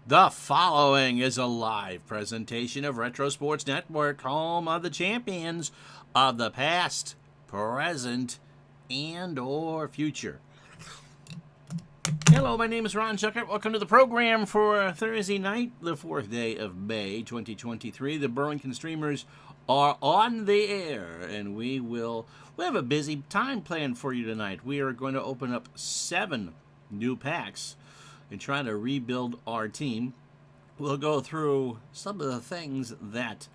The following is a live presentation of Retro Sports Network, home of the champions of the past, present, and or future. Hello, my name is Ron Chuckert. Welcome to the program for Thursday night, the 4th day of May, 2023. The Burlington Streamers are on the air, and we have a busy time planned for you tonight. We are going to open up 7 new packs and try to rebuild our team. We'll go through some of the things that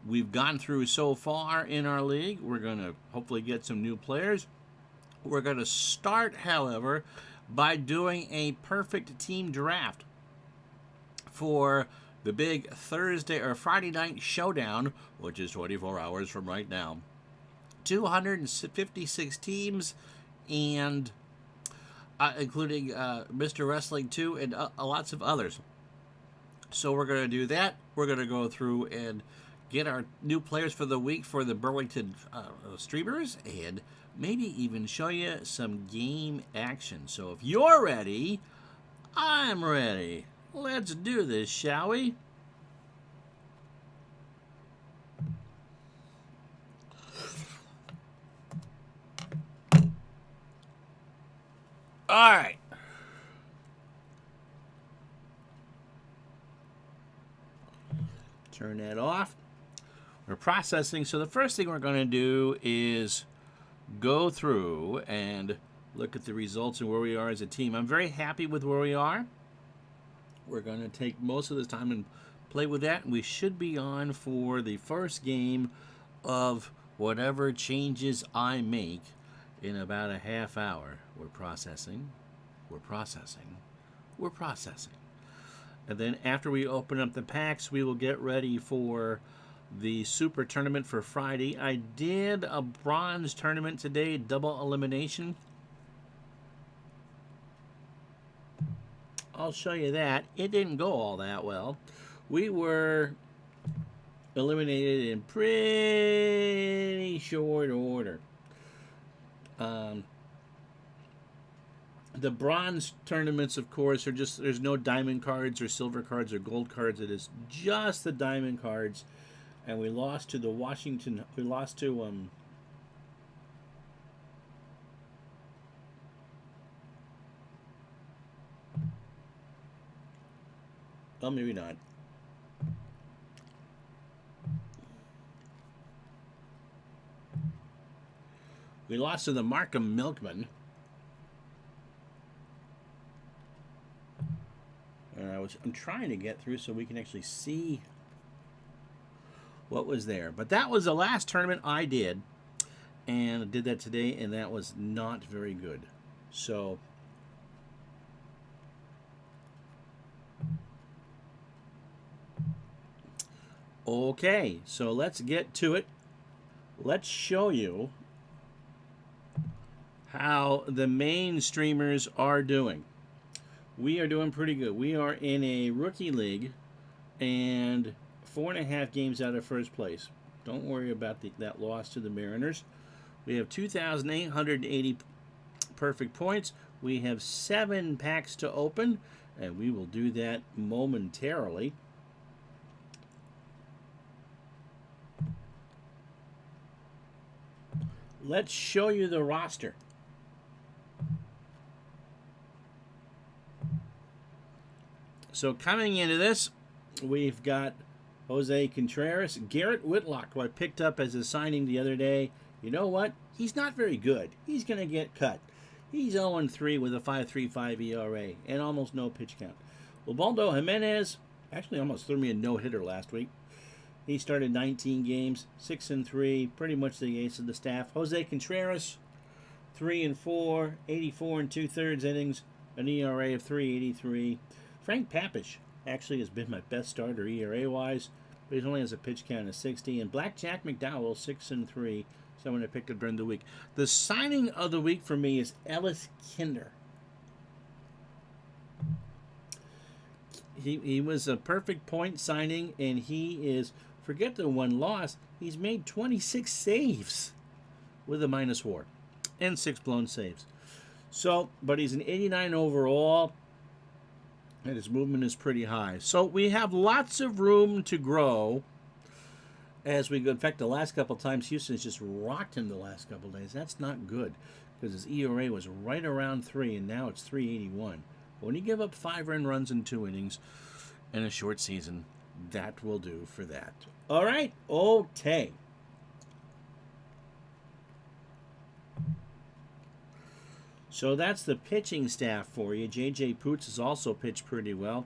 we've gone through so far in our league. We're going to hopefully get some new players. We're going to start, however, by doing a perfect team draft for the big Thursday or Friday night showdown, which is 24 hours from right now. 256 teams, and including Mr. Wrestling 2 and lots of others. So we're going to do that. We're going to go through and get our new players for the week for the Burlington Streamers, and maybe even show you some game action. So if you're ready, I'm ready. Let's do this, shall we? All right. Turn that off. We're processing. So the first thing we're going to do is go through and look at the results and where we are as a team. I'm very happy with where we are. We're going to take most of this time and play with that. We should be on for the first game of whatever changes I make in about a half hour. We're processing. We're processing. We're processing. And then after we open up the packs, we will get ready for the Super Tournament for Friday. I did a Bronze Tournament today, double elimination. I'll show you that. It didn't go all that well. We were eliminated in pretty short order. The Bronze Tournaments, of course, are just, there's no diamond cards or silver cards or gold cards. It is just the diamond cards. And we lost to the Washington, we lost to, well, maybe not. We lost to the Markham Milkman. I'm trying to get through so we can actually see what was there. But that was the last tournament I did. And I did that today, and that was not very good. So okay, so let's get to it. Let's show you how the main streamers are doing. We are doing pretty good. We are in a rookie league and 4.5 games out of first place. Don't worry about that loss to the Mariners. We have 2,880 perfect points. We have 7 packs to open, and we will do that momentarily. Let's show you the roster. So coming into this, we've got Jose Contreras, Garrett Whitlock, who I picked up as a signing the other day. You know what? He's not very good. He's going to get cut. He's 0-3 with a 5.35 ERA and almost no pitch count. Ubaldo Jimenez actually almost threw me a no-hitter last week. He started 19 games, 6-3, pretty much the ace of the staff. Jose Contreras, 3-4, 84 2/3 innings, an ERA of 3.83. Frank Papish actually has been my best starter ERA-wise, but he only has a pitch count of 60. And Blackjack McDowell, 6-3, someone I picked up during the week. The signing of the week for me is Ellis Kinder. He was a perfect point signing, and he is, forget the one loss, he's made 26 saves with a -4 and 6 blown saves. So, but he's an 89 overall. And his movement is pretty high. So we have lots of room to grow as we go. In fact, the last couple of times Houston's just rocked him the last couple of days. That's not good because his ERA was right around 3, and now it's 381. But when you give up 5 earned runs in 2 innings in a short season, that will do for that. All right, okay. So that's the pitching staff for you. J.J. Poots has also pitched pretty well.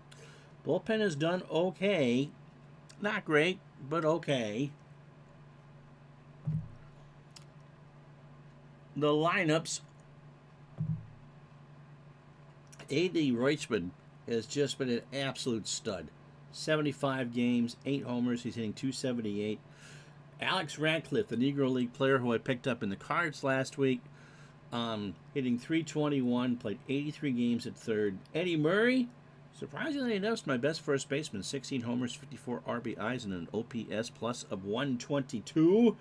Bullpen has done okay. Not great, but okay. The lineups. A.D. Reutemann has just been an absolute stud. 75 games, 8 homers. He's hitting .278. Alex Radcliffe, the Negro League player who I picked up in the Cards last week, hitting .321, played 83 games at third. Eddie Murray, surprisingly enough, my best first baseman, 16 homers, 54 RBIs, and an OPS plus of 122.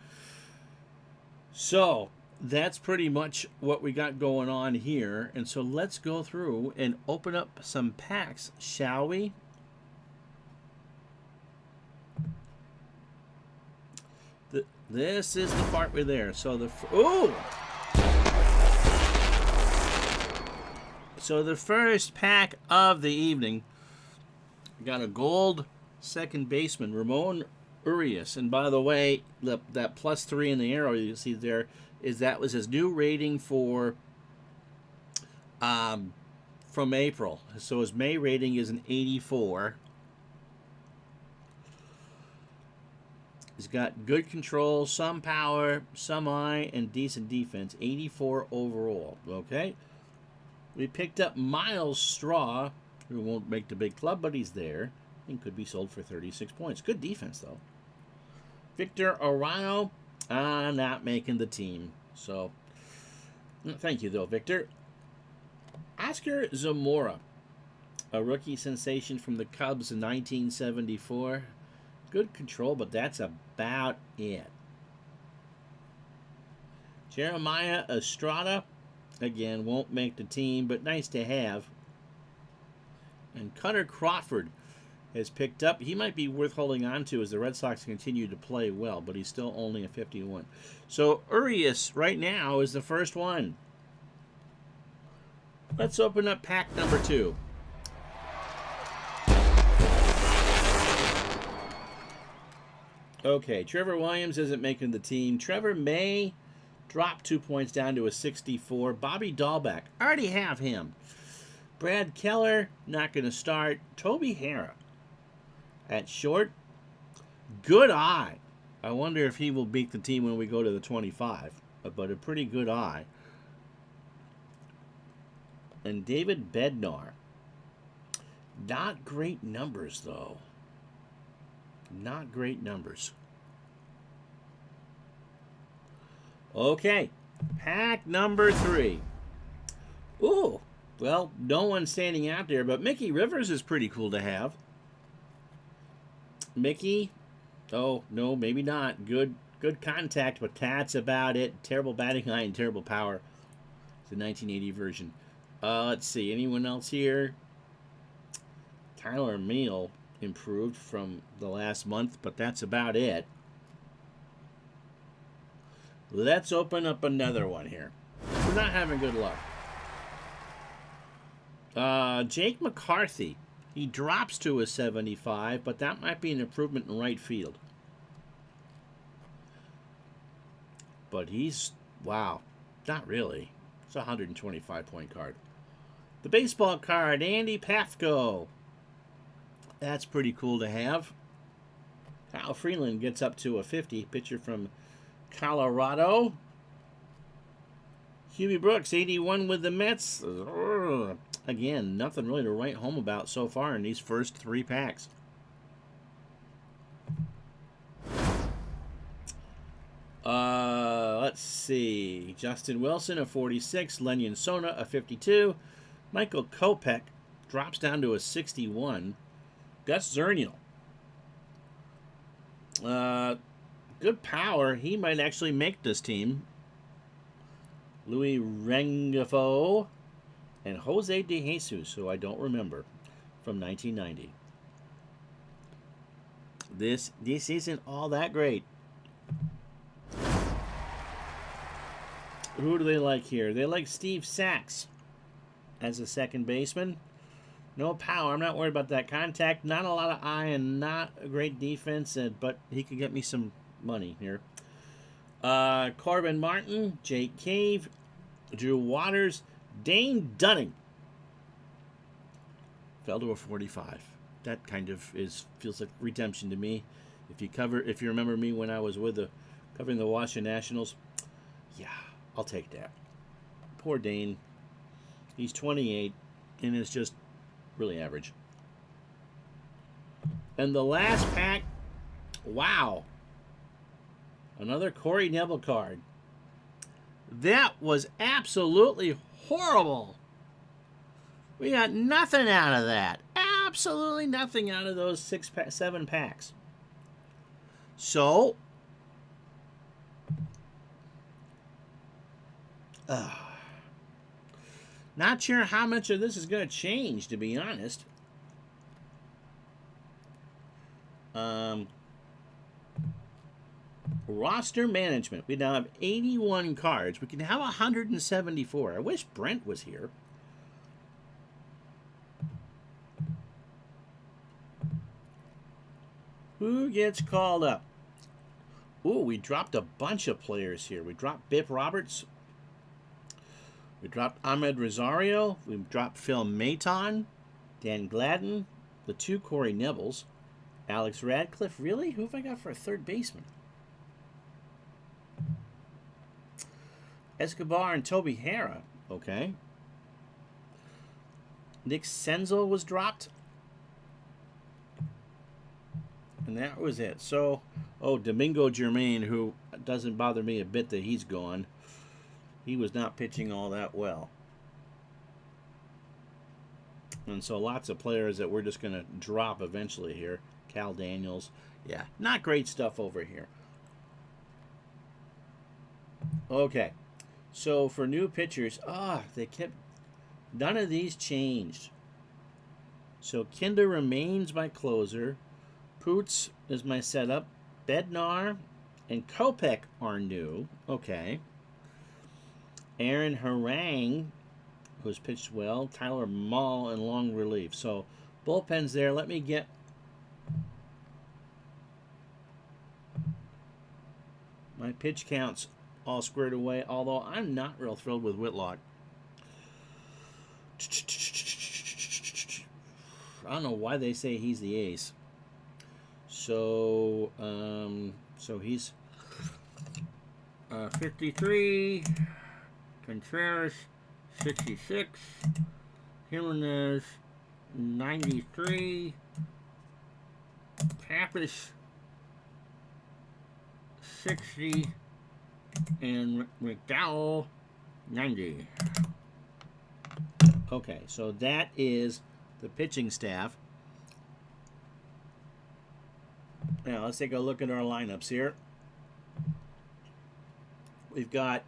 So that's pretty much what we got going on here. And so let's go through and open up some packs, shall we? This is the part we're there. So the So the first pack of the evening got a gold second baseman, Ramon Urias. And by the way, that +3 in the arrow you see there that was his new rating for from April. So his May rating is an 84. He's got good control, some power, some eye, and decent defense. 84 overall. Okay. We picked up Miles Straw, who won't make the big club, but he's there and could be sold for 36 points. Good defense, though. Victor Arano, not making the team. So, thank you, though, Victor. Oscar Zamora, a rookie sensation from the Cubs in 1974. Good control, but that's about it. Jeremiah Estrada, again, won't make the team, but nice to have. And Cutter Crawford has picked up. He might be worth holding on to as the Red Sox continue to play well, but he's still only a 51. So Urias right now is the first one. Let's open up pack number 2. Okay, Trevor Williams isn't making the team. Trevor May dropped 2 points down to a 64. Bobby Dahlbeck, already have him. Brad Keller, not going to start. Toby Harrah at short. Good eye. I wonder if he will beat the team when we go to the 25. But a pretty good eye. And David Bednar. Not great numbers, though. Not great numbers. Okay, pack number 3. Ooh, well, no one's standing out there, but Mickey Rivers is pretty cool to have. Mickey, oh, no, maybe not. Good contact, but that's about it. Terrible batting eye and terrible power. It's a 1980 version. Let's see, anyone else here? Tyler Meal improved from the last month, but that's about it. Let's open up another one here. We're not having good luck. Jake McCarthy. He drops to a 75, but that might be an improvement in right field. But he's, wow, not really. It's a 125-point card. The baseball card, Andy Pafko. That's pretty cool to have. Kyle Freeland gets up to a 50. Pitcher from Colorado. Hubie Brooks, 81 with the Mets. Again, nothing really to write home about so far in these first 3 packs. Let's see. Justin Wilson, a 46. Lenyon Sona, a 52. Michael Kopech drops down to a 61. Gus Zernial. Good power. He might actually make this team. Louis Rengifo and Jose De Jesus, who I don't remember. from 1990. This isn't all that great. Who do they like here? They like Steve Sachs as a second baseman. No power. I'm not worried about that. Contact, not a lot of eye, and not a great defense, but he could get me some money here. Corbin Martin, Jake Cave, Drew Waters, Dane Dunning. Fell to a 45. That kind of feels like redemption to me. If you remember me when I was covering the Washington Nationals, yeah, I'll take that. Poor Dane. He's 28 and is just really average. And the last pack, wow. Another Corey Neville card. That was absolutely horrible. We got nothing out of that. Absolutely nothing out of those 7 packs. So, not sure how much of this is going to change, to be honest. Roster management. We now have 81 cards. We can have 174. I wish Brent was here. Who gets called up? Ooh, we dropped a bunch of players here. We dropped Biff Roberts. We dropped Ahmed Rosario. We dropped Phil Maton, Dan Gladden, the 2 Corey Nevils, Alex Radcliffe. Really? Who have I got for a third baseman? Escobar and Toby Harrah. Okay. Nick Senzel was dropped. And that was it. So, Domingo Germain, who doesn't bother me a bit that he's gone. He was not pitching all that well. And so lots of players that we're just going to drop eventually here. Cal Daniels. Yeah, not great stuff over here. Okay. So for new pitchers, none of these changed. So Kinder remains my closer. Poots is my setup. Bednar and Kopech are new. Okay. Aaron Harang, who's pitched well. Tyler Maul in long relief. So bullpen's there. Let me get my pitch counts all squared away, although I'm not real thrilled with Whitlock. I don't know why they say he's the ace. So he's 53, Contreras 66, Jimenez 93, Pappas 60, and McDowell 90. Okay, so that is the pitching staff. Now let's take a look at our lineups here. We've got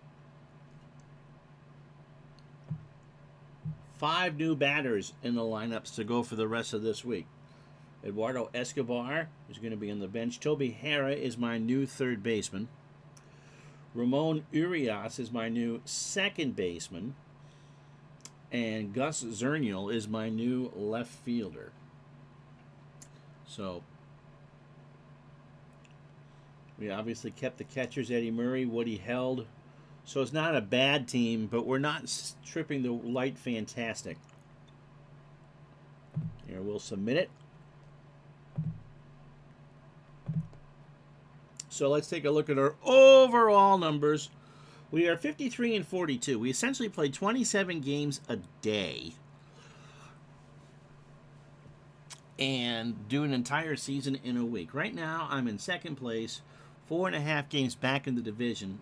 5 new batters in the lineups to go for the rest of this week. Eduardo Escobar is going to be on the bench. Toby Harrah is my new third baseman. Ramon Urias is my new second baseman. And Gus Zernial is my new left fielder. So, we obviously kept the catchers, Eddie Murray, Woody Held. So it's not a bad team, but we're not stripping the light fantastic. Here, we'll submit it. So let's take a look at our overall numbers. We are 53 and 42. We essentially play 27 games a day and do an entire season in a week. Right now, I'm in second place, 4.5 games back in the division.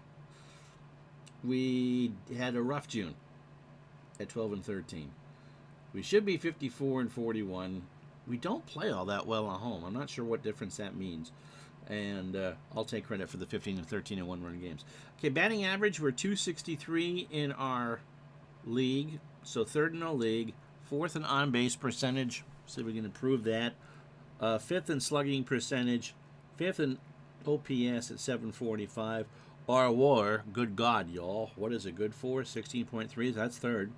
We had a rough June at 12 and 13. We should be 54 and 41. We don't play all that well at home. I'm not sure what difference that means. And I'll take credit for the 15 and 13 and one-run games. Okay, batting average, we're 263 in our league. So third in our league. Fourth in on-base percentage, See if we can improve that. Fifth in slugging percentage, fifth in OPS at 745. Our WAR, good God, y'all. What is it good for? 16.3. That's third.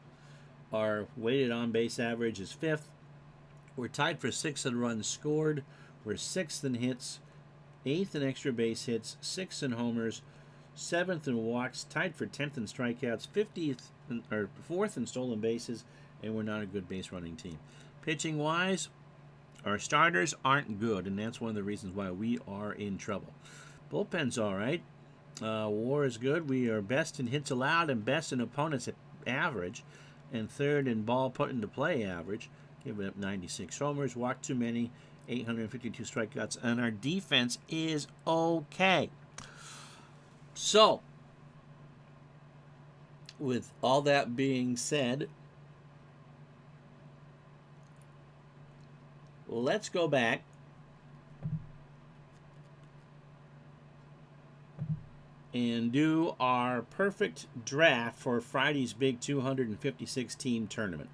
Our weighted on base average is fifth. We're tied for sixth in runs scored. We're sixth in hits, eighth in extra base hits, sixth in homers, seventh in walks, tied for 10th in strikeouts, 50th or fourth in stolen bases, and we're not a good base running team. Pitching wise, our starters aren't good, and that's one of the reasons why we are in trouble. Bullpen's all right. WAR is good. We are best in hits allowed and best in opponents average, and third in ball put into play average, giving up 96 homers, walked too many, 852 strikeouts, and our defense is okay. So, with all that being said, let's go back and do our perfect draft for Friday's big 256 team tournament.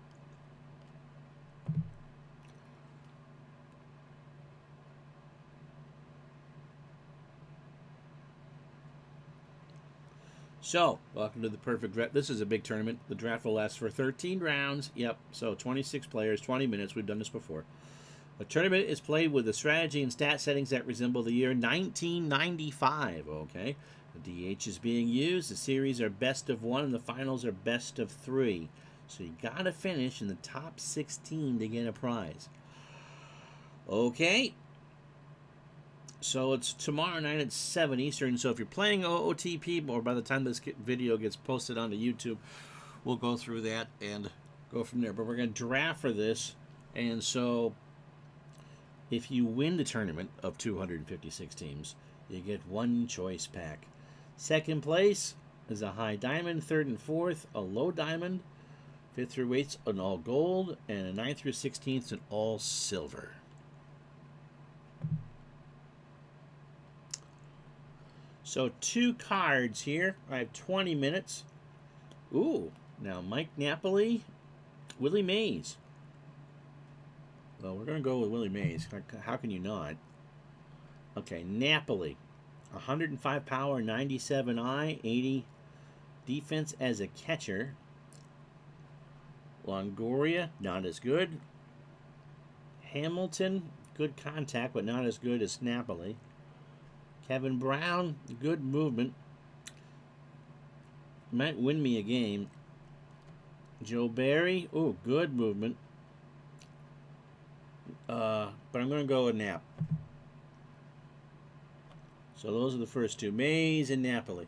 So, welcome to the perfect draft. This is a big tournament. The draft will last for 13 rounds. Yep, so 26 players, 20 minutes. We've done this before. The tournament is played with the strategy and stat settings that resemble the year 1995, okay? The DH is being used. The series are best of one, and the finals are best of three. So you got to finish in the top 16 to get a prize. Okay. So it's tomorrow night at 7 Eastern. So if you're playing OOTP, or by the time this video gets posted onto YouTube, we'll go through that and go from there. But we're going to draft for this. And so if you win the tournament of 256 teams, you get one choice pack. Second place is a high diamond. Third and fourth, a low diamond. Fifth through eighth, an all gold. And a 9th through 16th, an all silver. So 2 cards here. I have 20 minutes. Ooh, now Mike Napoli, Willie Mays. Well, we're going to go with Willie Mays. How can you not? Okay, Napoli. 105 power, 97 eye, 80 defense as a catcher. Longoria, not as good. Hamilton, good contact, but not as good as Napoli. Kevin Brown, good movement. Might win me a game. Joe Barry, ooh, good movement. But I'm going to go with Nap. So those are the first two, Mays and Napoli.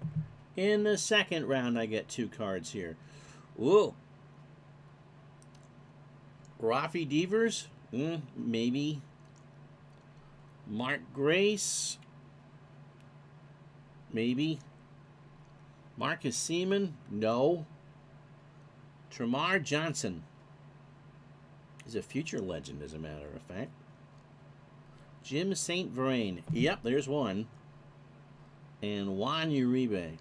In the second round, I get 2 cards here. Ooh. Rafi Devers, maybe. Mark Grace, maybe. Marcus Seaman, no. Tremar Johnson is a future legend, as a matter of fact. Jim St. Vrain, yep, there's one. And Juan Uribe.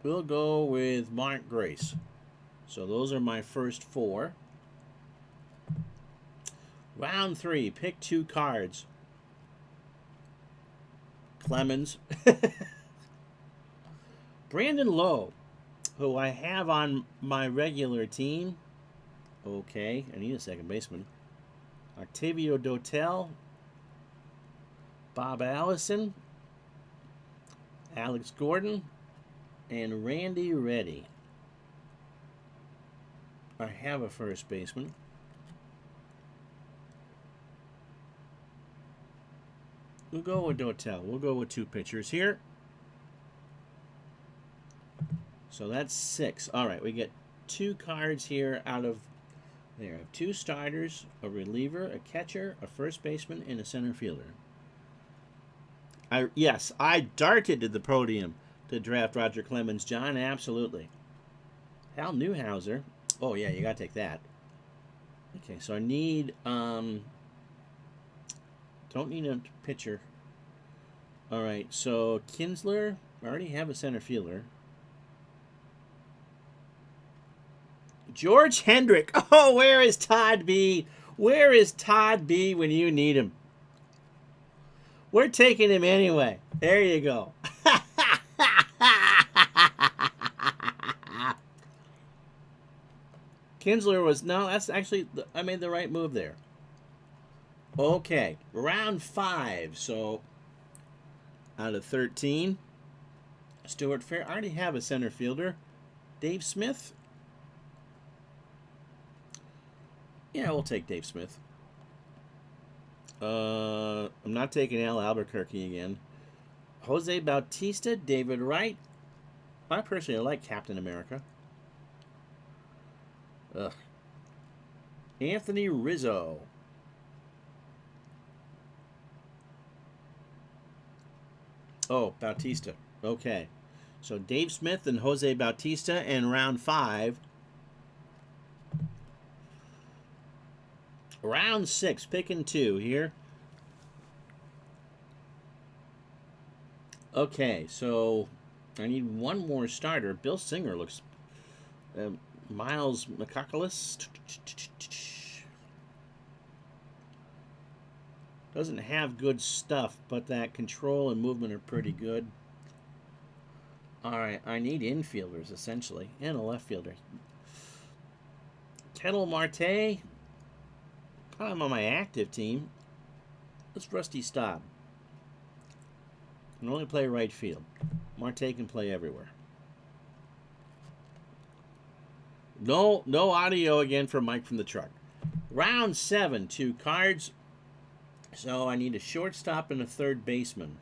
We'll go with Mark Grace. So those are my first 4. Round 3, pick 2 cards. Clemens. Brandon Lowe, who I have on my regular team. Okay, I need a second baseman. Octavio Dotel. Bob Allison. Alex Gordon. And Randy Reddy. I have a first baseman. We'll go with Dotel. We'll go with 2 pitchers here. So that's 6. All right, we get 2 cards here out of there. I have 2 starters, a reliever, a catcher, a first baseman, and a center fielder. Yes, I darted to the podium to draft Roger Clemens. John, absolutely. Hal Newhouser. Oh, yeah, you got to take that. Okay, so I need... don't need a pitcher. All right, so Kinsler. I already have a center fielder. George Hendrick. Oh, where is Todd B? Where is Todd B when you need him? We're taking him anyway. There you go. Kinsler was, no, that's actually, I made the right move there. Okay, round 5. So, out of 13, Stuart Fair. I already have a center fielder. Dave Smith. Yeah, we'll take Dave Smith. I'm not taking Al Albuquerque again. Jose Bautista, David Wright. I personally like Captain America. Ugh. Anthony Rizzo. Oh, Bautista. Okay. So Dave Smith and Jose Bautista in round 5. Round 6, picking 2 here. Okay, so I need one more starter. Bill Singer looks... Miles McCockles doesn't have good stuff, but that control and movement are pretty good. Alright, I need infielders, essentially, and a left fielder. Kettle Marte. I'm on my active team. Let's Rusty Staub. Can only play right field. Marte can play everywhere. No audio again from Mike from the truck. Round 7, 2 cards. So I need a shortstop and a third baseman.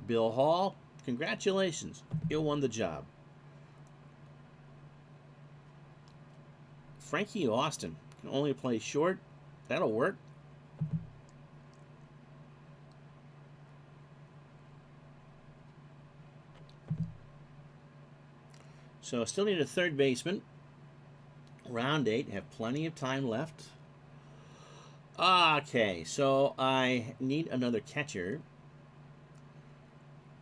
Bill Hall, congratulations. You won the job. Frankie Austin can only play short. That'll work. So still need a third baseman. Round 8, have plenty of time left. Okay, so I need another catcher,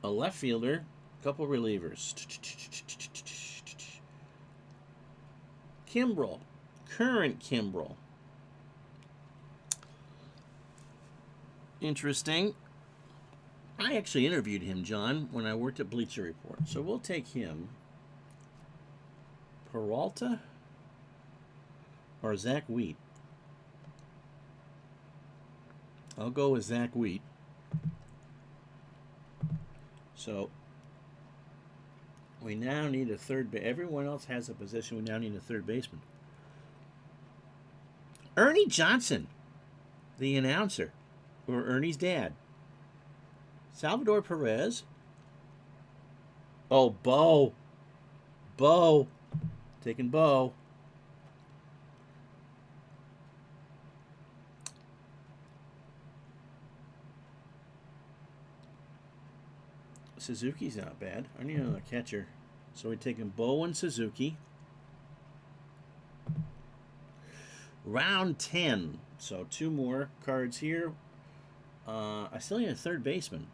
a left fielder, a couple relievers. Kimbrel, current Kimbrel. Interesting. I actually interviewed him, John, when I worked at Bleacher Report. So we'll take him. Peralta or Zach Wheat? I'll go with Zach Wheat. So we now need a third. Everyone else has a position. We now need a third baseman. Ernie Johnson, the announcer, or Ernie's dad. Salvador Perez. Oh, Bo. Taking Bo. Suzuki's not bad. I need another catcher. So we're taking Bo and Suzuki. Round 10. So 2 more cards here. I still need a third baseman.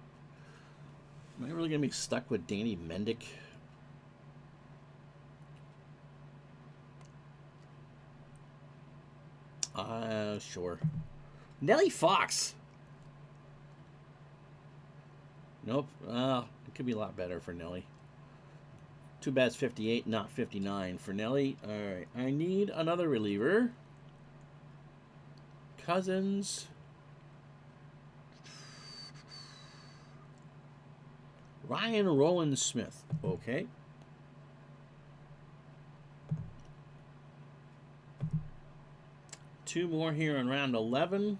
Am I really going to be stuck with Danny Mendick? Sure. Nellie Fox. Nope. It could be a lot better for Nellie. Too bad it's 58, not 59 for Nellie. All right. I need another reliever. Cousins. Ryan Roland Smith. Okay. Two more here in round 11.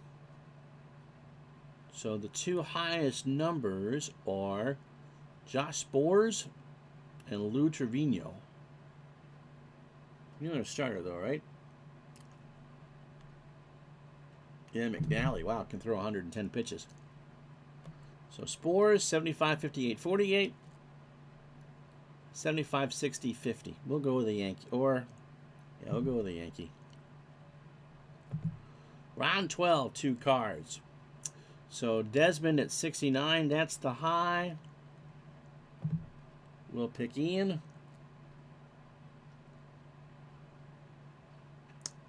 So the 2 highest numbers are Josh Spores and Lou Trevino. You're a starter though, right? Yeah, McNally. Wow, can throw 110 pitches. So Spores, 75, 58, 48. 75, 60, 50. We'll go with a Yankee. Or, yeah, we'll go with a Yankee. Round 12, 2 cards. So Desmond at 69, that's the high. We'll pick Ian.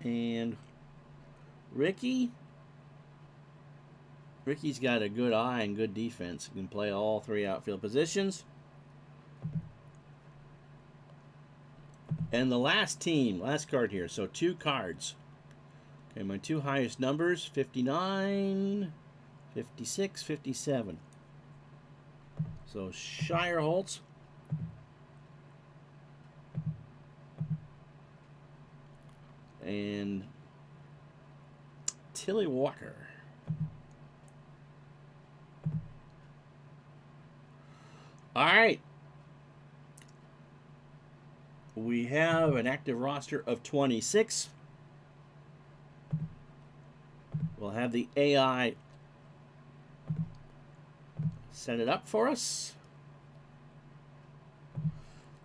And Ricky's got a good eye and good defense. He can play all three outfield positions. And the last team, last card here. So 2 cards. Okay, my 2 highest numbers, 59, 56, 57. So Shire Holtz. And Tilly Walker. All right. We have an active roster of 26. We'll have the AI set it up for us.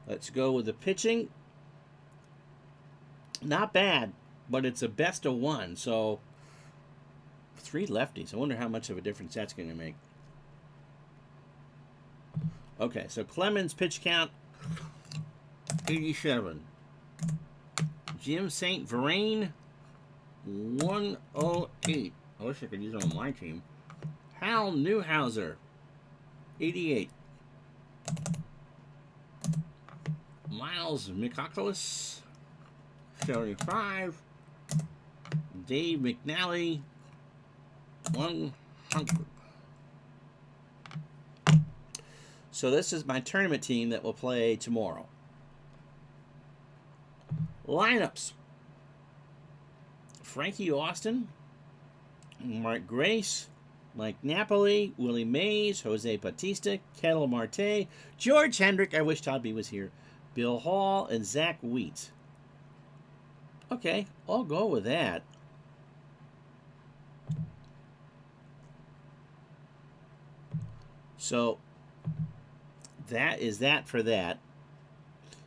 Let's go with the pitching. Not bad, but it's a best of 1, so 3 lefties. I wonder how much of a difference that's going to make. Okay, so Clemens pitch count 87. Jim St. Verrain 108. I wish I could use it on my team. Hal Newhouser 88. Miles Mikokolis 75. Dave McNally 100. So this is my tournament team that will play tomorrow. Lineups: Frankie Austin, Mark Grace, Mike Napoli, Willie Mays, Jose Bautista, Kettle Marte, George Hendrick, I wish Todd B was here, Bill Hall, and Zach Wheat. Okay, I'll go with that. So that is that for that.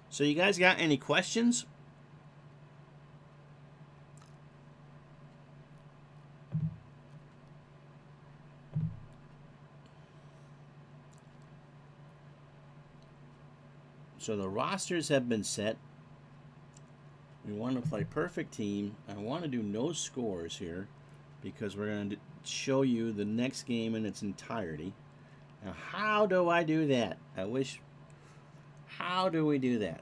So you guys got any questions? So the rosters have been set. We want to play perfect team. I want to do no scores here because we're going to show you the next game in its entirety. Now, how do I do that? How do we do that?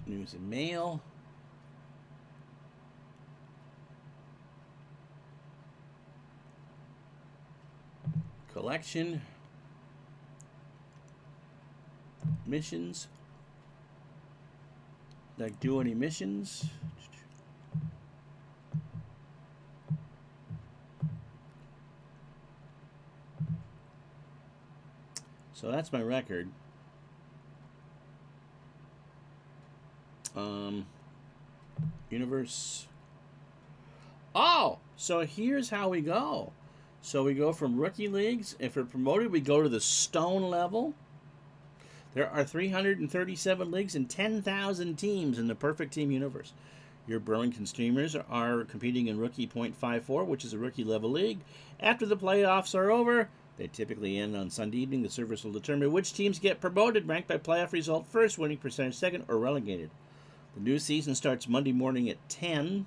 News and mail. Collection. Missions. Like, do any missions? So that's my record. Universe. Oh, so here's how we go. So we go from rookie leagues. If we're promoted, we go to the stone level. There are 337 leagues and 10,000 teams in the Perfect Team universe. Your Burlington Streamers are competing in Rookie .54, which is a rookie level league. After the playoffs are over, they typically end on Sunday evening. The service will determine which teams get promoted, ranked by playoff result first, winning percentage second, or relegated. The new season starts Monday morning at 10.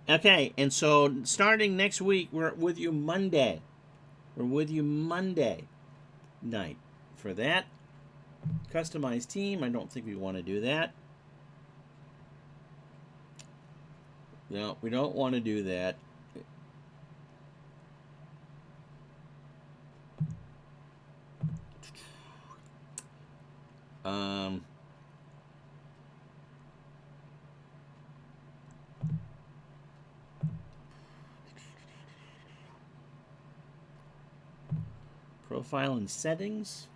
Okay, and so starting next week, we're with you Monday. We're with you Monday night for that. Customized team, I don't think we want to do that. No, we don't want to do that. Profile and settings.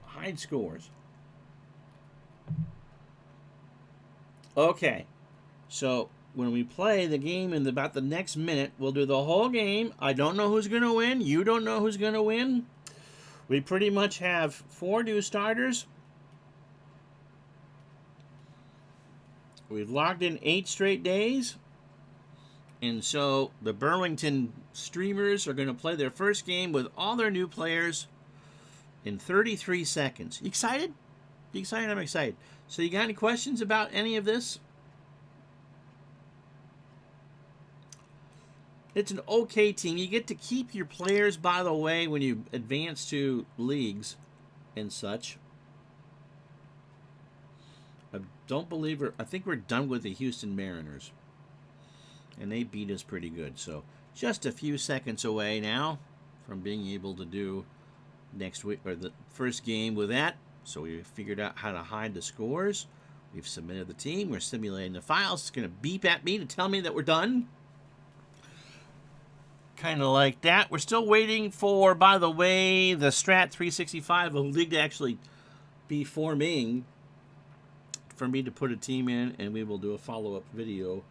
Hide scores. Okay, so when we play the game in about the next minute, we'll do the whole game. I don't know who's going to win. You don't know who's going to win. We pretty much have 4 new starters. We've logged in 8 straight days. And so the Burlington Streamers are going to play their first game with all their new players. in 33 seconds. You excited? You excited? I'm excited. So you got any questions about any of this? It's an okay team. You get to keep your players, by the way, when you advance to leagues and such. I don't believe I think we're done with the Houston Mariners. And they beat us pretty good. So just a few seconds away now from being able to do next week, or the first game with that. So we figured out how to hide the scores. We've submitted the team. We're simulating the files. It's going to beep at me to tell me that we're done. Kind of like that. We're still waiting for, by the way, the Strat 365 of league to actually be forming for me to put a team in, and we will do a follow-up video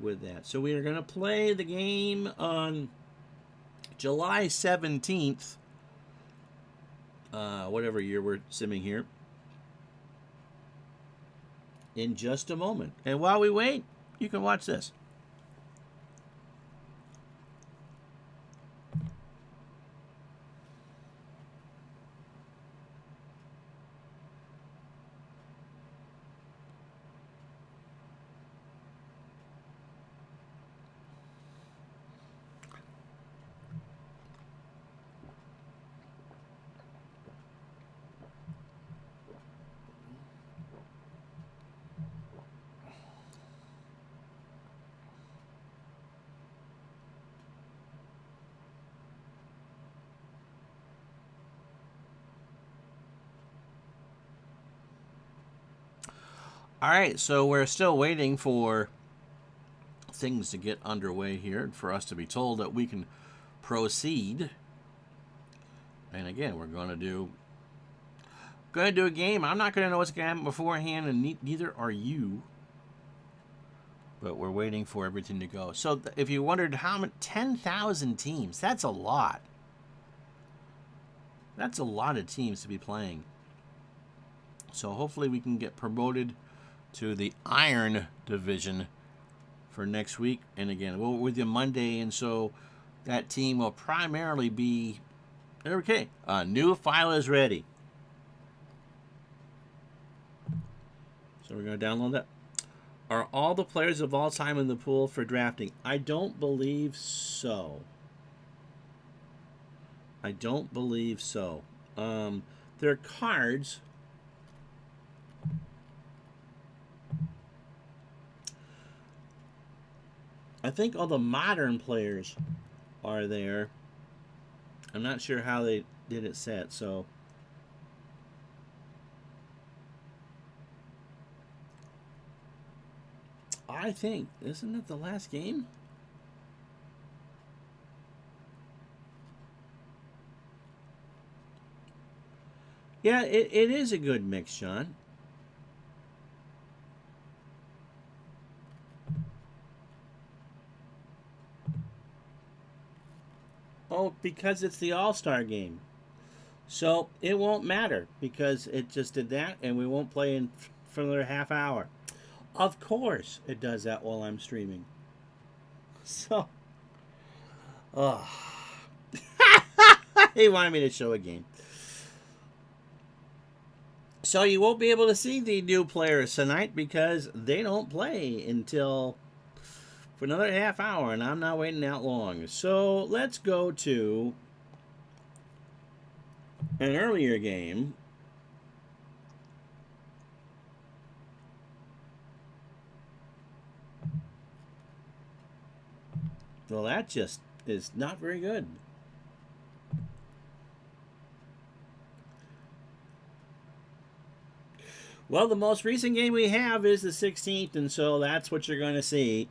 with that. So we are going to play the game on July 17th, whatever year we're simming here, in just a moment. And while we wait, you can watch this. All right, so we're still waiting for things to get underway here, for us to be told that we can proceed. And again, we're going to do a game. I'm not going to know what's going to happen beforehand, and neither are you. But we're waiting for everything to go. So if you wondered how many, 10,000 teams, that's a lot. That's a lot of teams to be playing. So hopefully we can get promoted to the Iron Division for next week. And again, we'll with you Monday, and so that team will primarily be, okay, a new file is ready. So we're going to download that. Are all the players of all time in the pool for drafting? I don't believe so. I don't believe so. They're cards. I think all the modern players are there. I'm not sure how they did it set, so. I think, isn't it the last game? Yeah, it is a good mix, Sean. Oh, because it's the All-Star game. So it won't matter because it just did that, and we won't play for another half hour. Of course it does that while I'm streaming. So, he wanted me to show a game. So you won't be able to see the new players tonight because they don't play until for another half hour, and I'm not waiting that long. So let's go to an earlier game. Well, that just is not very good. Well, the most recent game we have is the 16th, and so that's what you're going to see.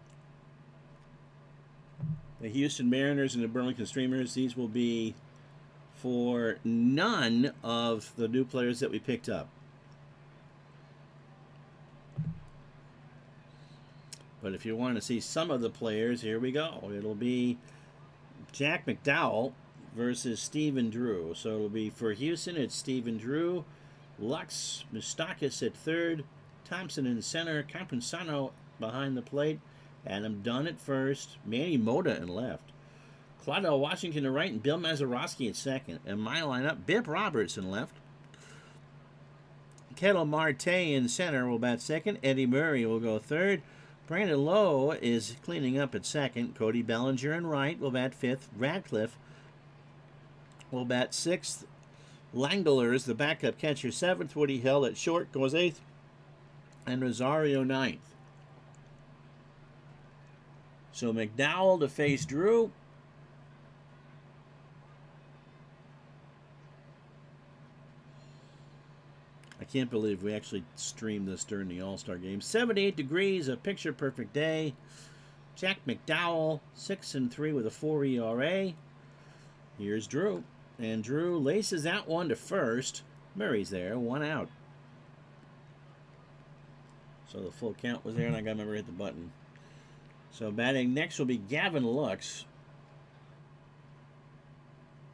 The Houston Mariners and the Burlington Streamers. These will be for none of the new players that we picked up. But if you want to see some of the players, here we go. It'll be Jack McDowell versus Stephen Drew. So it'll be for Houston, it's Stephen Drew, Lux Moustakis at third, Thompson in center, Campusano behind the plate, Adam Dunn at first, Manny Mota in left, Claudel Washington to right and Bill Mazeroski at second. And my lineup, Bip Robertson left. Kettle Marte in center will bat second. Eddie Murray will go third. Brandon Lowe is cleaning up at second. Cody Bellinger in right will bat fifth. Radcliffe will bat sixth. Langlers, the backup catcher, seventh. Woody Hill at short goes eighth. And Rosario ninth. So McDowell to face Drew. I can't believe we actually streamed this during the All-Star game. 78 degrees, a picture-perfect day. Jack McDowell, 6-3 with a 4 ERA. Here's Drew. And Drew laces that one to first. Murray's there, 1 out. So the full count was there, and I got to remember to hit the button. So batting next will be Gavin Lux.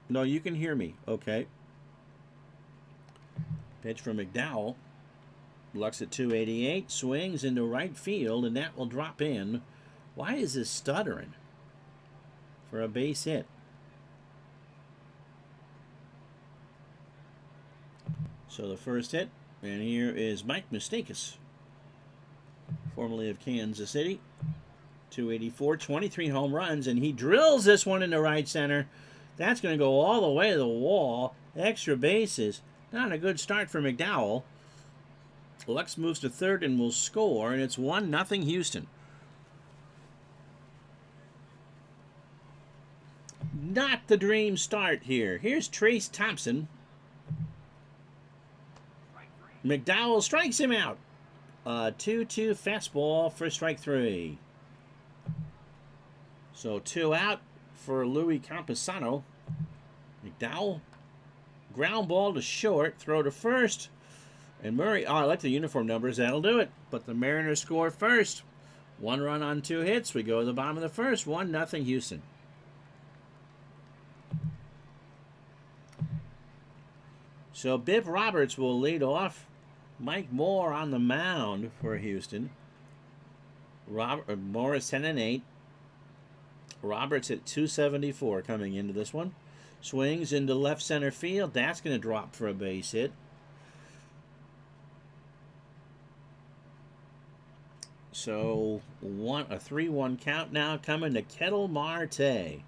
No, you can hear me. Okay. Pitch from McDowell. Lux at 288. Swings into right field, and that will drop in. Why is this stuttering? For a base hit. So the first hit, and here is Mike Moustakas, formerly of Kansas City. 284, 23 home runs, and he drills this one into right center. That's going to go all the way to the wall. Extra bases. Not a good start for McDowell. Lux moves to third and will score, and it's 1-0 Houston. Not the dream start here. Here's Trace Thompson. McDowell strikes him out. 2-2 fastball for strike 3. So 2 out for Louis Camposano. McDowell. Ground ball to short, throw to first. And Murray, I like the uniform numbers, that'll do it. But the Mariners score first. 1 run on 2 hits. We go to the bottom of the first. 1-0 Houston. So Bip Roberts will lead off. Mike Moore on the mound for Houston. Moore is 10-8. Roberts at 274 coming into this one. Swings into left center field. That's going to drop for a base hit. So a 3-1 count now coming to Kettle Marte.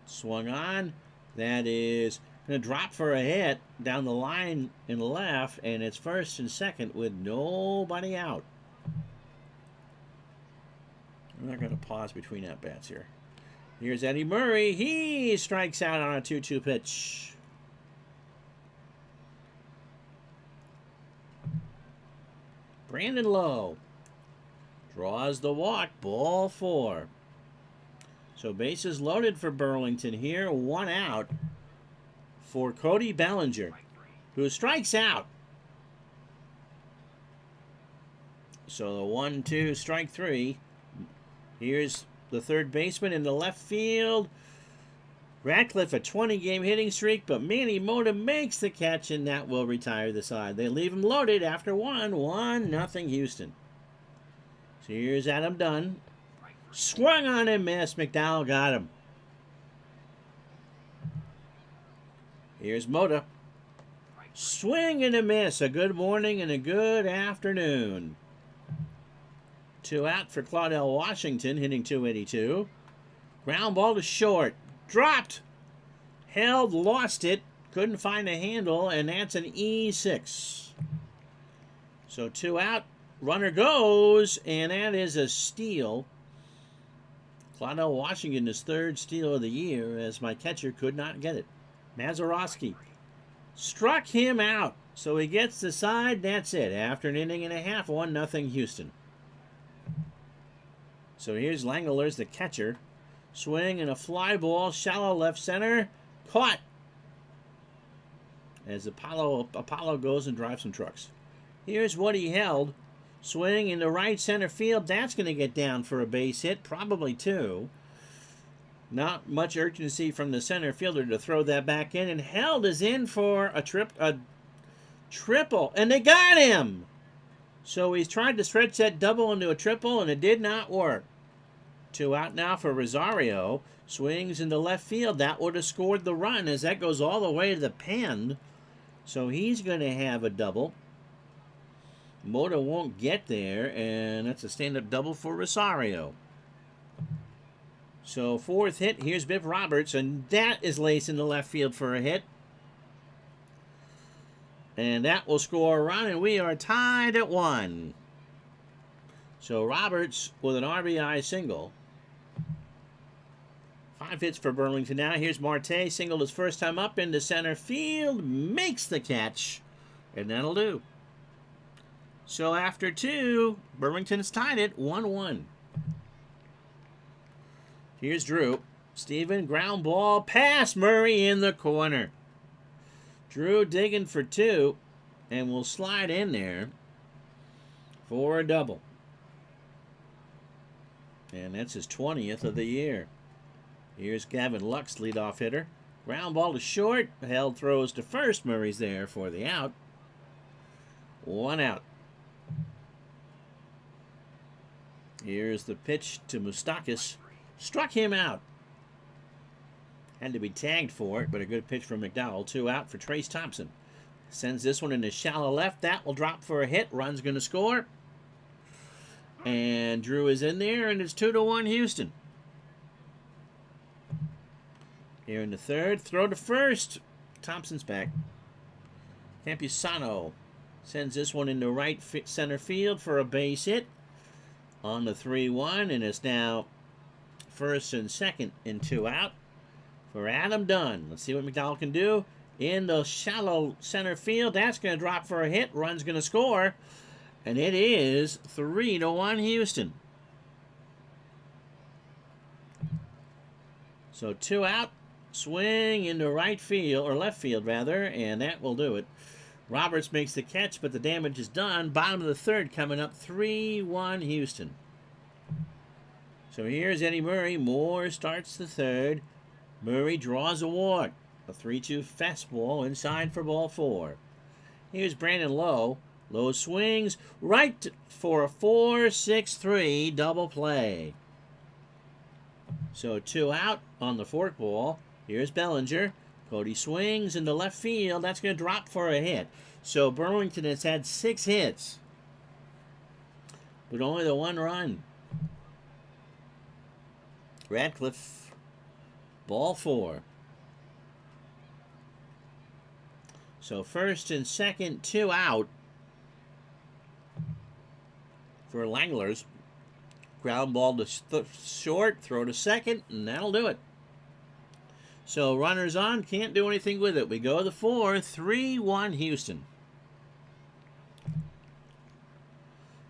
Swung on. That is going to drop for a hit down the line in left, and it's first and second with nobody out. I'm not going to pause between at-bats here. Here's Eddie Murray. He strikes out on a 2-2 pitch. Brandon Lowe draws the walk. Ball 4. So bases loaded for Burlington here. 1 out for Cody Bellinger, who strikes out. So the 1-2 strike 3. Here's the third baseman in the left field. Radcliffe, a 20-game hitting streak, but Manny Mota makes the catch, and that will retire the side. They leave him loaded after 1-0 Houston. So here's Adam Dunn. Swung on and missed. McDowell got him. Here's Mota. Swing and a miss. A good morning and a good afternoon. 2 out for Claudel Washington, hitting 282. Ground ball to short. Dropped. Held, lost it. Couldn't find a handle, and that's an E6. So 2 out. Runner goes, and that is a steal. Claudel Washington, his 3rd steal of the year, as my catcher could not get it. Mazeroski struck him out. So he gets the side. That's it. After an inning and a half, 1-0 Houston. So here's Langlers, the catcher. Swing and a fly ball, shallow left center. Caught. As Apollo goes and drives some trucks. Here's what he held. Swing into right center field. That's going to get down for a base hit. Probably 2. Not much urgency from the center fielder to throw that back in. And Held is in for a triple. And they got him! So he's tried to stretch that double into a triple, and it did not work. 2 out now for Rosario. Swings into left field. That would have scored the run as that goes all the way to the pen. So he's going to have a double. Mota won't get there, and that's a stand-up double for Rosario. So 4th hit, here's Biff Roberts, and that is laced into left field for a hit. And that will score a run, and we are tied at 1. So Roberts with an RBI single. 5 hits for Burlington now. Here's Marte, singled his first time up into center field, makes the catch, and that'll do. So after 2, Burlington's tied it 1-1. Here's Drew. Steven, ground ball, pass Murray in the corner. Drew digging for 2, and will slide in there for a double. And that's his 20th of the year. Here's Gavin Lux, leadoff hitter. Ground ball to short. Held throws to first. Murray's there for the out. 1 out. Here's the pitch to Moustakas. Struck him out. Had to be tagged for it, but a good pitch from McDowell. 2 out for Trace Thompson. Sends this one into shallow left. That will drop for a hit. Run's going to score. And Drew is in there, and it's 2-1 Houston. Here in the 3rd, throw to first. Thompson's back. Campusano sends this one into right center field for a base hit. On the 3-1, and it's now 1st and 2nd and 2 out for Adam Dunn. Let's see what McDowell can do. In the shallow center field, that's going to drop for a hit. Run's going to score. And it is 3-1 Houston. So 2 out, swing into right field, or left field rather, and that will do it. Roberts makes the catch, but the damage is done. Bottom of the 3rd coming up, 3-1 Houston. So here's Eddie Murray. Moore starts the 3rd. Murray draws a walk. A 3-2 fastball inside for ball 4. Here's Brandon Lowe. Lowe swings right for a 4-6-3 double play. So 2 out on the forkball. Here's Bellinger. Cody swings into left field. That's going to drop for a hit. So Burlington has had 6 hits, but only the 1 run. Radcliffe, ball 4. So 1st and 2nd, 2 out for Langlers. Ground ball to short, throw to 2nd, and that'll do it. So runners on, can't do anything with it. We go to the 4th, 3-1 Houston.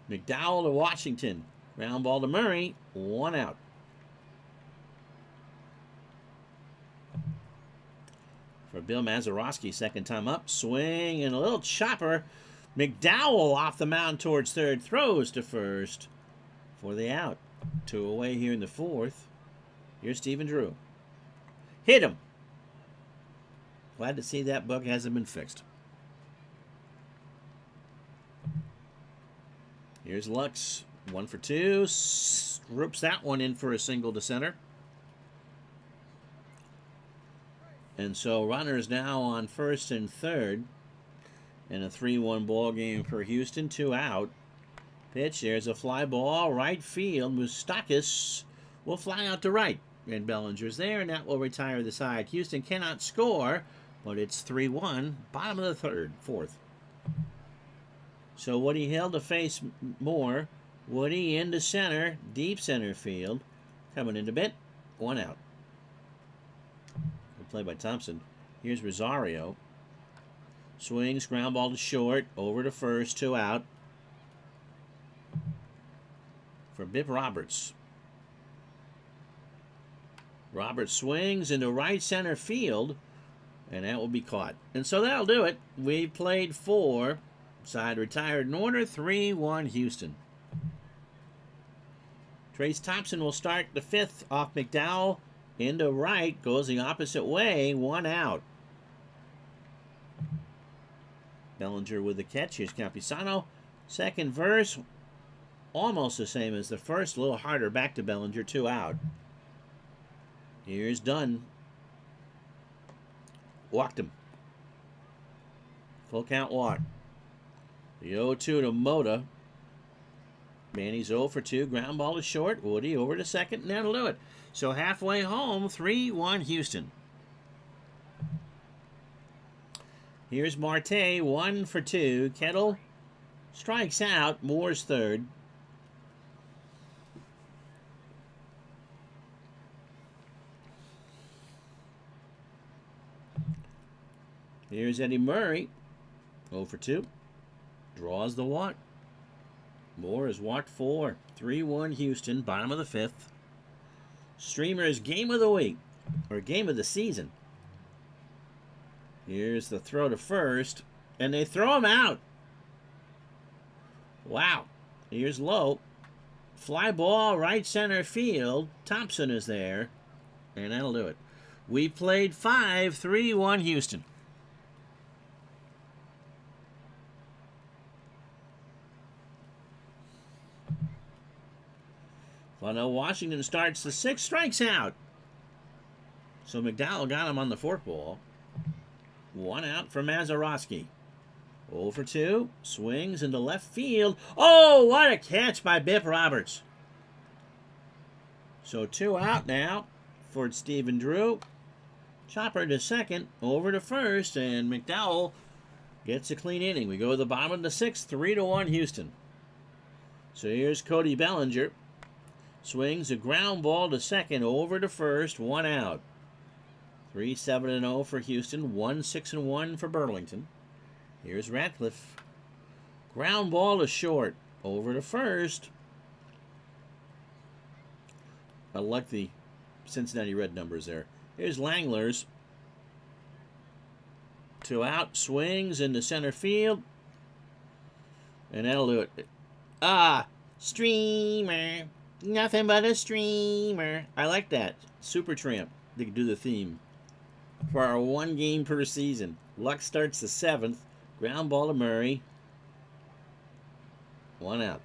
McDowell to Washington. Ground ball to Murray, 1 out. For Bill Mazeroski, 2nd time up, swing and a little chopper. McDowell off the mound towards 3rd, throws to 1st for the out. 2 away here in the 4th. Here's Stephen Drew. Hit him. Glad to see that bug hasn't been fixed. Here's Lux. 1 for 2. Ropes that one in for a single to center. And so runners now on 1st and 3rd. And a 3-1 ball game for Houston. 2 out. Pitch. There's a fly ball. Right field. Moustakas will fly out to right. And Bellinger's there, and that will retire the side. Houston cannot score, but it's 3-1. Bottom of the 3rd, 4th. So Woody Hill to face Moore. Woody into center. Deep center field. Coming into bit. 1 out. Good play by Thompson. Here's Rosario. Swings, ground ball to short. Over to 1st, 2 out. For Biff Roberts. Roberts swings into right center field, and that will be caught. And so that'll do it. We played 4. Side retired in order. 3-1 Houston. Trace Thompson will start the 5th off McDowell. Into right. Goes the opposite way. 1 out. Bellinger with the catch. Here's Campusano. 2nd verse. almost the same as the first, a little harder. Back to Bellinger, 2 out. Here's Dunn. Walked him. Full count walk. The 0-2 to Mota. Manny's 0 for 2. Ground ball is short. Woody over to second, and that'll do it. So halfway home, 3-1 Houston. Here's Marte, 1 for 2. Kettle strikes out. Moore's third. Here's Eddie Murray, 0 for 2. Draws the walk. Moore has walked 4. 3-1 Houston, bottom of the 5th. Streamer's game of the week, or game of the season. Here's the throw to first, and they throw him out. Wow. Here's Lowe. Fly ball, right center field. Thompson is there, and that'll do it. We played 5, 3-1 Houston. Well, now Washington starts the 6th, strikes out. So McDowell got him on the fork ball. 1 out for Mazeroski. 0 for 2. Swings into left field. Oh, what a catch by Bip Roberts. So 2 out now for Stephen Drew. Chopper to second. Over to first. And McDowell gets a clean inning. We go to the bottom of the 6th. 3-1 Houston. So here's Cody Bellinger. Swings a ground ball to second, over to first, 1 out. 3-7-0 for Houston, 1-6-1 for Burlington. Here's Ratcliffe. Ground ball to short, over to first. I like the Cincinnati Red numbers there. Here's Langler's. 2 out, swings into center field. And that'll do it. Streamer. Nothing but a streamer. I like that. Supertramp. They could do the theme. For our 1 game per season. Luck starts the 7th. Ground ball to Murray. 1 out.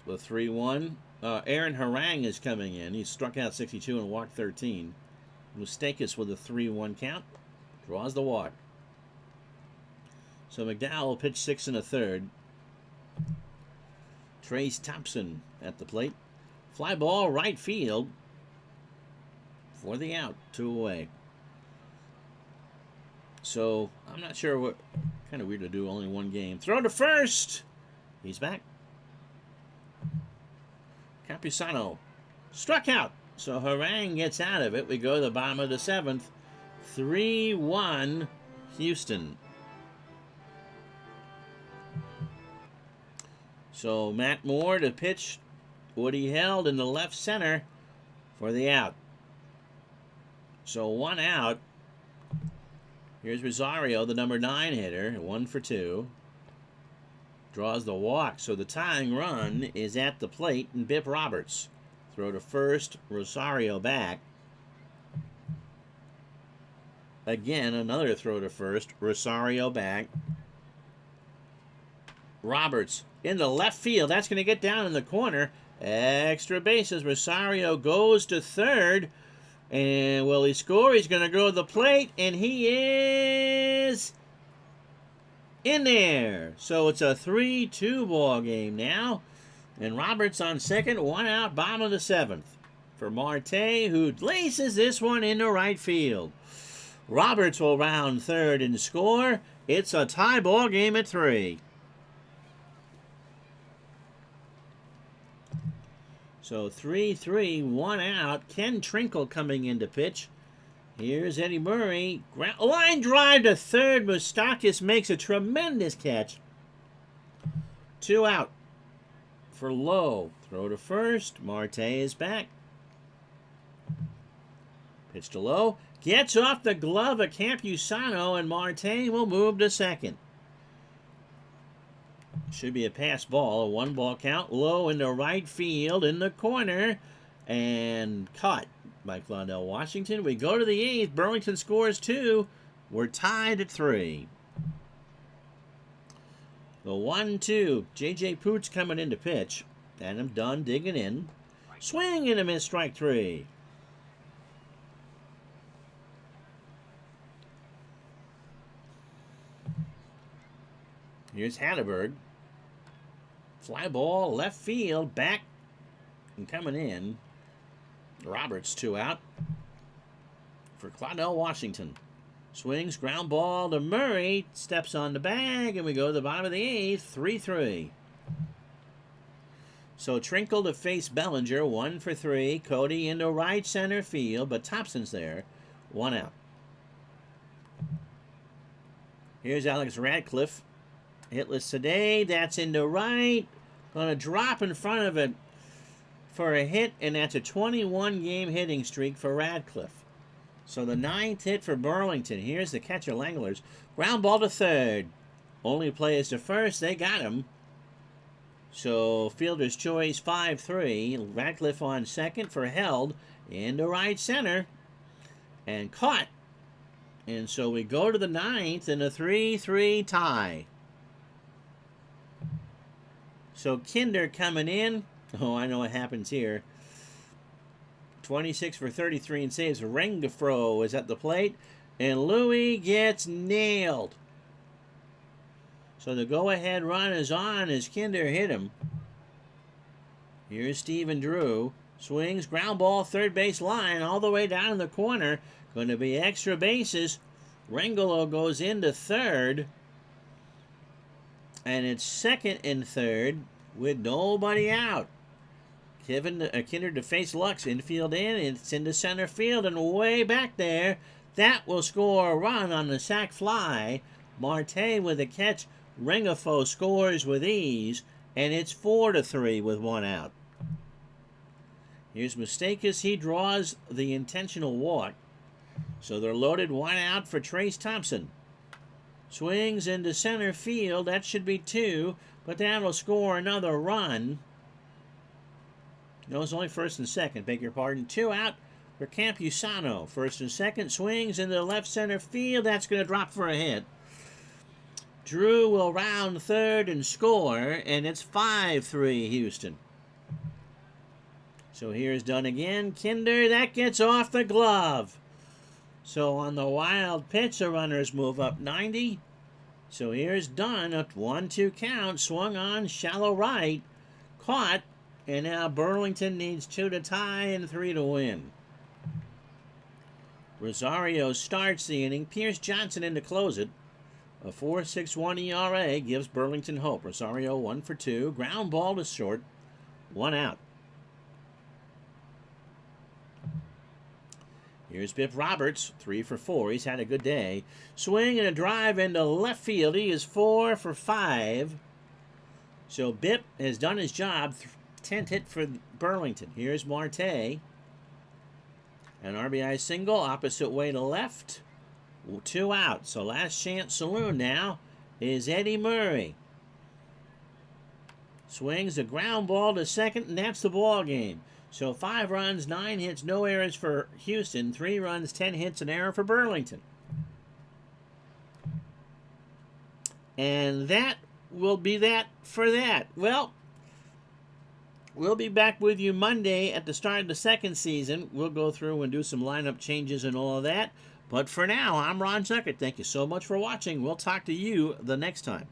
The 3-1. Aaron Harang is coming in. He struck out 62 and walked 13. Mustakas with a 3-1 count. Draws the walk. So McDowell pitched 6 1/3. Trace Thompson at the plate. Fly ball right field for the out. 2 away. So I'm not sure what kind of weird to do only 1 game. Throw to first. He's back. Campusano struck out. So Harang gets out of it. We go to the bottom of the 7th. 3-1 Houston. So Matt Moore to pitch. Woody held in the left center for the out. So 1 out. Here's Rosario, the number 9 hitter. 1 for 2. Draws the walk. So the tying run is at the plate and Bip Roberts. Throw to first. Rosario back. Again, another throw to first. Rosario back. Roberts into left field. That's going to get down in the corner. Extra bases. Rosario goes to third. And will he score? He's going to go to the plate. And he is in there. So it's a 3-2 ball game now. And Roberts on second. 1 out. Bottom of the 7th. For Marte, who laces this one into right field. Roberts will round third and score. It's a tie ball game at 3. So 3-3, 1 out. Ken Trinkle coming in to pitch. Here's Eddie Murray. Line drive to third. Mustakas makes a tremendous catch. 2 out for Lowe. Throw to first. Marte is back. Pitch to Lowe. Gets off the glove of Campusano, and Marte will move to second. Should be a pass ball, a 1-ball count. Low into right field in the corner. And caught by Claudel Washington. We go to the 8th. Burlington scores 2. We're tied at 3. The 1-2. J.J. Poots coming in to pitch. And I'm done digging in. Swing and a miss, strike 3. Here's Hatterberg. Fly ball, left field, back and coming in. Roberts 2 out for Claudell Washington. Swings, ground ball to Murray. Steps on the bag, and we go to the bottom of the 8th, 3-3. So Trinkle to face Bellinger, 1 for 3. Cody into right center field, but Thompson's there. 1 out. Here's Alex Radcliffe. Hitless today. That's into right. Going to drop in front of it for a hit, and that's a 21-game hitting streak for Radcliffe. So the 9th hit for Burlington. Here's the catcher, Langlers. Ground ball to third. Only play is to first. They got him. So fielder's choice, 5-3. Radcliffe on second for held. Into right center. And caught. And so we go to the 9th in a 3-3 tie. So Kinder coming in. Oh, I know what happens here. 26 for 33 and saves. Rengifro is at the plate. And Louis gets nailed. So the go-ahead run is on as Kinder hit him. Here's Stephen Drew. Swings, ground ball, third base line, all the way down in the corner. Going to be extra bases. Rengolo goes into third. And it's second and third with nobody out. Kinder to face Lux. Infield in. It's into center field and way back there. That will score a run on the sac fly. Marte with a catch. Rengifo scores with ease. And it's 4-3 with 1 out. Here's Mustakas. He draws the intentional walk. So they're loaded, 1 out for Trace Thompson. Swings into center field. That should be 2, but that'll score another run. No, it's only first and second. Beg your pardon. 2 out for Campusano. First and second. Swings into the left center field. That's going to drop for a hit. Drew will round third and score, and it's 5-3 Houston. So here's Dunn again. Kinder, that gets off the glove. So on the wild pitch, the runners move up 90. So here's Dunn, a 1-2 count, swung on, shallow right, caught, and now Burlington needs 2 to tie and 3 to win. Rosario starts the inning. Pierce Johnson in to close it. A 4.61 ERA gives Burlington hope. Rosario 1 for 2. Ground ball to short. 1 out. Here's Biff Roberts, 3 for 4. He's had a good day. Swing and a drive into left field. He is 4 for 5. So Biff has done his job. 10th hit for Burlington. Here's Marte. An RBI single, opposite way to left. 2 out. So last chance saloon now is Eddie Murray. Swings a ground ball to second, and that's the ball game. So 5 runs, 9 hits, no errors for Houston. 3 runs, 10 hits, an error for Burlington. And that will be that for that. Well, we'll be back with you Monday at the start of the second season. We'll go through and do some lineup changes and all of that. But for now, I'm Ron Zuckert. Thank you so much for watching. We'll talk to you the next time.